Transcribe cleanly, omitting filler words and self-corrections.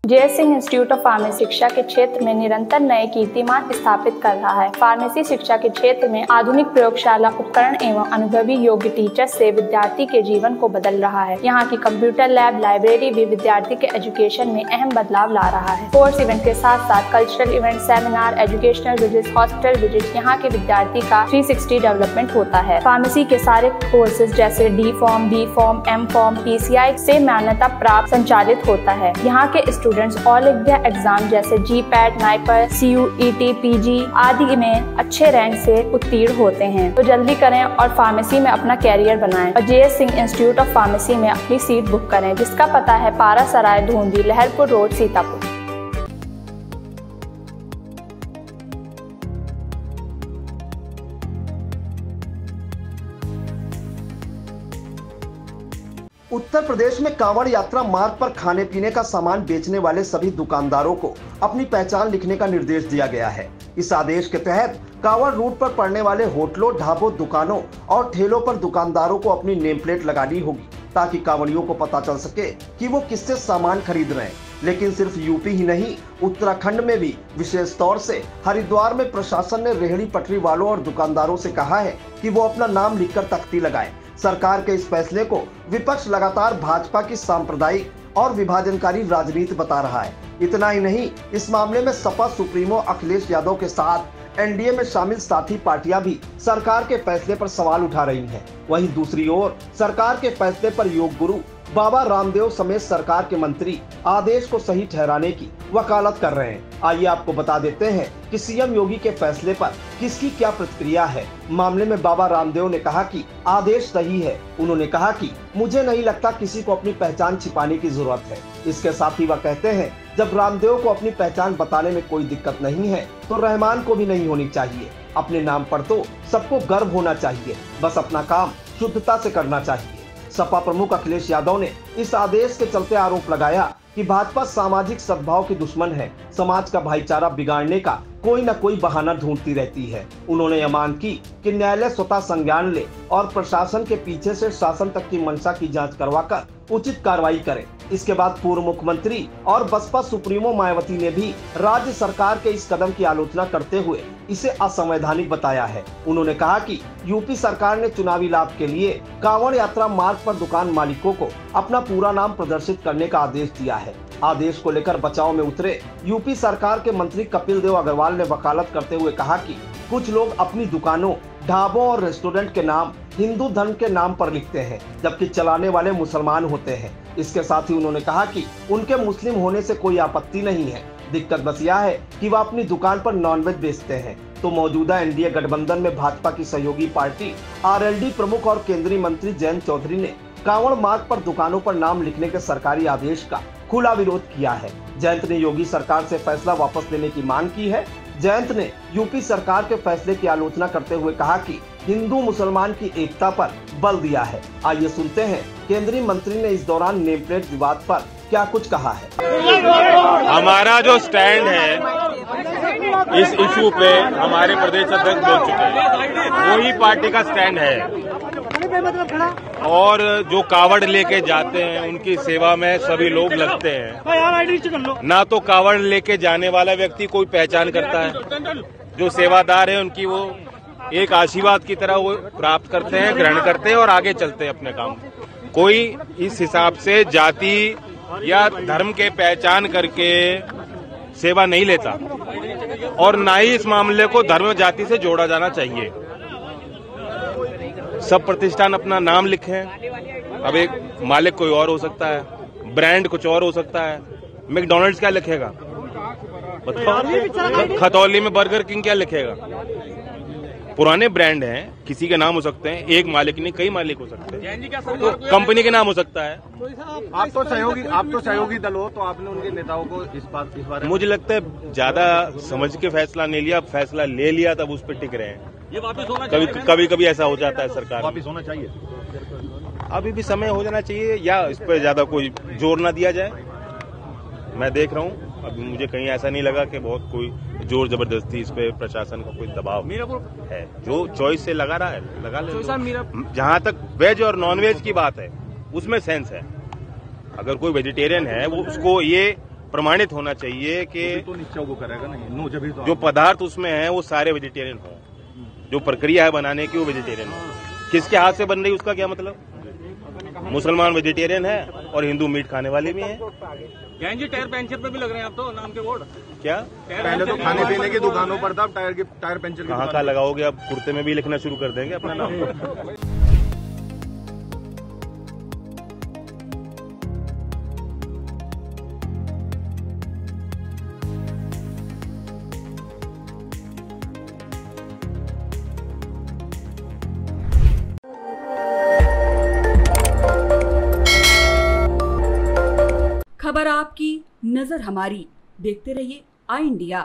JS. Singh institute of pharmacy शिक्षा के क्षेत्र में निरंतर नए कीर्तिमान स्थापित कर रहा है। फार्मेसी शिक्षा के क्षेत्र में आधुनिक प्रयोगशाला उपकरण एवं अनुभवी योग्य टीचर से विद्यार्थी के जीवन को बदल रहा है। यहाँ की कंप्यूटर लैब लाइब्रेरी भी विद्यार्थी के एजुकेशन में अहम बदलाव ला रहा है। कोर्स इवेंट के साथ साथ cultural event, seminar, educational visit, hospital visit, यहाँ के विद्यार्थी का 360 डेवलपमेंट होता है। फार्मेसी के सारे कोर्सेज जैसे D pharm, B pharm, M pharm, PCI से मान्यता प्राप्त संचालित होता है। यहाँ के स्टूडेंट्स ऑल इंडिया एग्जाम जैसे GPAT, NIPER, CUET, PG आदि में अच्छे रैंक से उत्तीर्ण होते हैं। तो जल्दी करें और फार्मेसी में अपना कैरियर बनाएं और JS. Singh institute of pharmacy में अपनी सीट बुक करें, जिसका पता है पारासराय, धूंधी, लहरपुर रोड, सीतापुर। उत्तर प्रदेश में कांवड़ यात्रा मार्ग पर खाने पीने का सामान बेचने वाले सभी दुकानदारों को अपनी पहचान लिखने का निर्देश दिया गया है। इस आदेश के तहत कांवड़ रूट पर पड़ने वाले होटलों, ढाबों, दुकानों और ठेलों पर दुकानदारों को अपनी नेम प्लेट लगानी होगी, ताकि कांवड़ियों को पता चल सके कि वो किससे सामान खरीद रहे हैं। लेकिन सिर्फ यूपी ही नहीं, उत्तराखंड में भी विशेष तौर से हरिद्वार में प्रशासन ने रेहड़ी पटरी वालों और दुकानदारों से कहा है कि वो अपना नाम लिखकर तख्ती लगाएं। सरकार के इस फैसले को विपक्ष लगातार भाजपा की सांप्रदायिक और विभाजनकारी राजनीति बता रहा है। इतना ही नहीं, इस मामले में सपा सुप्रीमो अखिलेश यादव के साथ एनडीए में शामिल साथी पार्टियां भी सरकार के फैसले पर सवाल उठा रही हैं। वहीं दूसरी ओर सरकार के फैसले पर योग गुरु बाबा रामदेव समेत सरकार के मंत्री आदेश को सही ठहराने की वकालत कर रहे हैं। आइए आपको बता देते हैं कि सीएम योगी के फैसले पर किसकी क्या प्रतिक्रिया है। मामले में बाबा रामदेव ने कहा कि आदेश सही है। उन्होंने कहा कि मुझे नहीं लगता किसी को अपनी पहचान छिपाने की जरूरत है। इसके साथ ही वह कहते हैं, जब रामदेव को अपनी पहचान बताने में कोई दिक्कत नहीं है तो रहमान को भी नहीं होनी चाहिए। अपने नाम पर तो सबको गर्व होना चाहिए, बस अपना काम शुद्धता से करना चाहिए। सपा प्रमुख अखिलेश यादव ने इस आदेश के चलते आरोप लगाया कि भाजपा सामाजिक सद्भाव की दुश्मन है, समाज का भाईचारा बिगाड़ने का कोई न कोई बहाना ढूंढती रहती है। उन्होंने यह मांग की कि न्यायालय स्वतः संज्ञान ले और प्रशासन के पीछे से शासन तक की मंशा की जांच करवाकर उचित कार्रवाई करे। इसके बाद पूर्व मुख्यमंत्री और बसपा सुप्रीमो मायावती ने भी राज्य सरकार के इस कदम की आलोचना करते हुए इसे असंवैधानिक बताया है। उन्होंने कहा कि यूपी सरकार ने चुनावी लाभ के लिए कांवड़ यात्रा मार्ग पर दुकान मालिकों को अपना पूरा नाम प्रदर्शित करने का आदेश दिया है। आदेश को लेकर बचाव में उतरे यूपी सरकार के मंत्री कपिल देव अग्रवाल ने वकालत करते हुए कहा कि कुछ लोग अपनी दुकानों, ढाबों और रेस्टोरेंट के नाम हिंदू धर्म के नाम पर लिखते हैं, जबकि चलाने वाले मुसलमान होते हैं। इसके साथ ही उन्होंने कहा कि उनके मुस्लिम होने से कोई आपत्ति नहीं है, दिक्कत बस यह है कि वह अपनी दुकान पर नॉनवेज बेचते हैं। तो मौजूदा एनडीए गठबंधन में भाजपा की सहयोगी पार्टी RLD प्रमुख और केंद्रीय मंत्री जयंत चौधरी ने कांवड़ मार्ग पर दुकानों पर नाम लिखने के सरकारी आदेश का खुला विरोध किया है। जयंत ने योगी सरकार से फैसला वापस लेने की मांग की है। जयंत ने यूपी सरकार के फैसले की आलोचना करते हुए कहा कि हिंदू मुसलमान की एकता पर बल दिया है। आइए सुनते हैं केंद्रीय मंत्री ने इस दौरान नेम प्लेट विवाद पर क्या कुछ कहा है। हमारा जो स्टैंड है इस इशू पे हमारे प्रदेश अध्यक्ष बोल चुके हैं, वही पार्टी का स्टैंड है। और जो कावड़ लेके जाते हैं उनकी सेवा में सभी लोग लगते हैं। ना तो कावड़ लेके जाने वाला व्यक्ति कोई पहचान करता है, जो सेवादार है उनकी वो एक आशीर्वाद की तरह वो प्राप्त करते हैं, ग्रहण करते हैं और आगे चलते हैं अपने काम। कोई इस हिसाब से जाति या धर्म के पहचान करके सेवा नहीं लेता और ना ही इस मामले को धर्म जाति से जोड़ा जाना चाहिए। सब प्रतिष्ठान अपना नाम लिखें। अब एक मालिक कोई और हो सकता है, ब्रांड कुछ और हो सकता है। मैकडॉनल्ड्स क्या लिखेगा, खतौली में बर्गर किंग क्या लिखेगा। पुराने ब्रांड हैं, किसी के नाम हो सकते हैं, एक मालिक नहीं कई मालिक हो सकते हैं, तो कंपनी के नाम हो सकता है। आप तो सहयोगी दल हो, तो आपने उनके नेताओं को इस बारे में मुझे लगता है ज्यादा समझ के फैसला नहीं लिया, फैसला ले लिया तब उस पर टिक रहे हैं। ये वापस होना कभी कभी ऐसा हो जाता है, सरकार वापस होना चाहिए। अभी भी समय हो जाना चाहिए या इस पर ज्यादा कोई जोर ना दिया जाए। मैं देख रहा हूँ अभी मुझे कहीं ऐसा नहीं लगा कि बहुत कोई जोर जबरदस्ती इस पे प्रशासन का कोई दबाव है। जो चॉइस से लगा रहा है लगा ले। जहां तक वेज और नॉन वेज की बात है उसमें सेंस है। अगर कोई वेजिटेरियन है वो उसको ये प्रमाणित होना चाहिए कि तो निश्चय को करेगा नहीं, नो जब तो जो पदार्थ उसमें है वो सारे वेजिटेरियन हो, जो प्रक्रिया है बनाने की वो वेजिटेरियन हो। किसके हाथ से बन रही उसका क्या मतलब? मुसलमान वेजिटेरियन है और हिंदू मीट खाने वाले भी हैं। जी टायर पंचर पे भी लग रहे हैं आप तो नाम के बोर्ड। क्या पहले तो खाने पीने की दुकानों पर था, अब टायर पंचर की कहाँ लगाओगे? अब कुर्ते में भी लिखना शुरू कर देंगे अपना नाम। खबर आपकी, नजर हमारी। देखते रहिए आई इंडिया।